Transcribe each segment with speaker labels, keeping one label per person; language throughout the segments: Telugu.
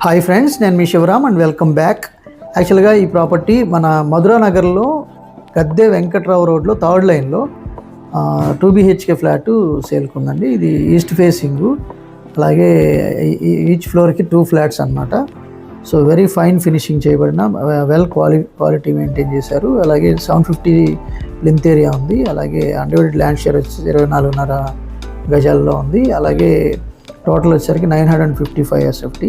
Speaker 1: హాయ్ ఫ్రెండ్స్, నేను మీ శివరామ్ అండ్ వెల్కమ్ బ్యాక్. యాక్చువల్గా ఈ ప్రాపర్టీ మన మధురా నగర్లో గద్దె వెంకట్రావు రోడ్లో థర్డ్ లైన్లో 2 BHK ఫ్లాట్ సేల్కి ఉందండి. ఇది ఈస్ట్ ఫేసింగ్, అలాగే ఈచ్ ఫ్లోర్కి 2 ఫ్లాట్స్ అనమాట. సో వెరీ ఫైన్ ఫినిషింగ్ చేయబడిన వెల్ క్వాలిటీ మెయింటైన్ చేశారు. అలాగే 750 లెంత్ ఏరియా ఉంది. అలాగే అన్డివైడెడ్ ల్యాండ్ షేర్ వచ్చి 24.5 గజాల్లో ఉంది. అలాగే టోటల్ వచ్చేసరికి 955 SFT.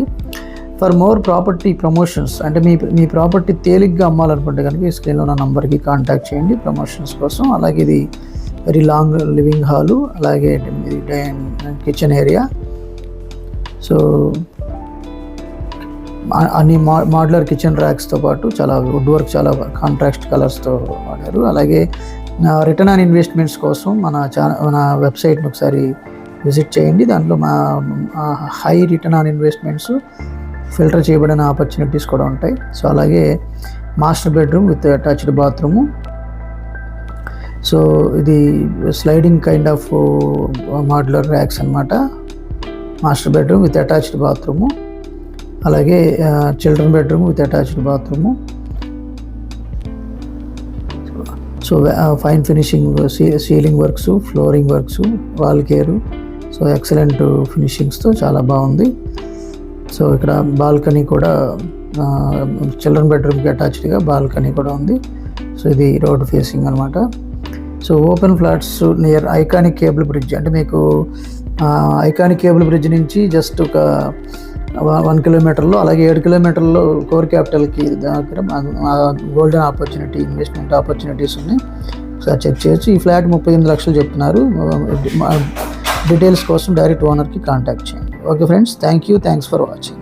Speaker 1: For more property promotions, అంటే మీ ప్రాపర్టీ తేలిగ్గా అమ్మాలనుకుంటే కనుక ఈ స్క్రీన్లో ఉన్న నంబర్కి కాంటాక్ట్ చేయండి ప్రమోషన్స్ కోసం. అలాగే ఇది వెరీ లాంగ్ లివింగ్ హాలు, అలాగే కిచెన్ ఏరియా. సో అన్ని మాడ్యులర్ కిచెన్ ర్యాక్స్తో పాటు చాలా వుడ్ వర్క్, చాలా కాంట్రాస్ట్ కలర్స్తో వాడారు. అలాగే రిటర్న్ ఆన్ ఇన్వెస్ట్మెంట్స్ కోసం మన వెబ్సైట్ని ఒకసారి విజిట్ చేయండి. దాంట్లో మా high return on investments, filter చేయబడిన ఆపర్చునిటీస్ కూడా ఉంటాయి. సో అలాగే master bedroom with attached bathroom. So ఇది sliding kind of modular racks అనమాట. Master bedroom with attached bathroom, అలాగే children bedroom with attached bathroom. So fine finishing ceiling works, flooring works, wall care. So excellent ఫినిషింగ్స్తో చాలా బాగుంది. సో ఇక్కడ బాల్కనీ కూడా, చిల్డ్రన్ బెడ్రూమ్కి అటాచ్డ్గా బాల్కనీ కూడా ఉంది. సో ఇది రోడ్ ఫేసింగ్ అనమాట. So open flats near iconic cable bridge, అంటే మీకు ఐకానిక్ కేబుల్ బ్రిడ్జ్ నుంచి జస్ట్ ఒక 1 కిలోమీటర్లో, అలాగే 7 కిలోమీటర్లో కోర్ క్యాపిటల్కి దగ్గర గోల్డెన్ ఆపర్చునిటీ, ఇన్వెస్ట్మెంట్ ఆపర్చునిటీస్ ఉన్నాయి. ఒకసారి చెక్ చేయొచ్చు. ఈ ఫ్లాట్ 38 లక్షలు చెప్తున్నారు. డీటెయిల్స్ కోసం డైరెక్ట్ ఓనర్కి కాంటాక్ట్ చేయండి. Okay friends, thanks for watching.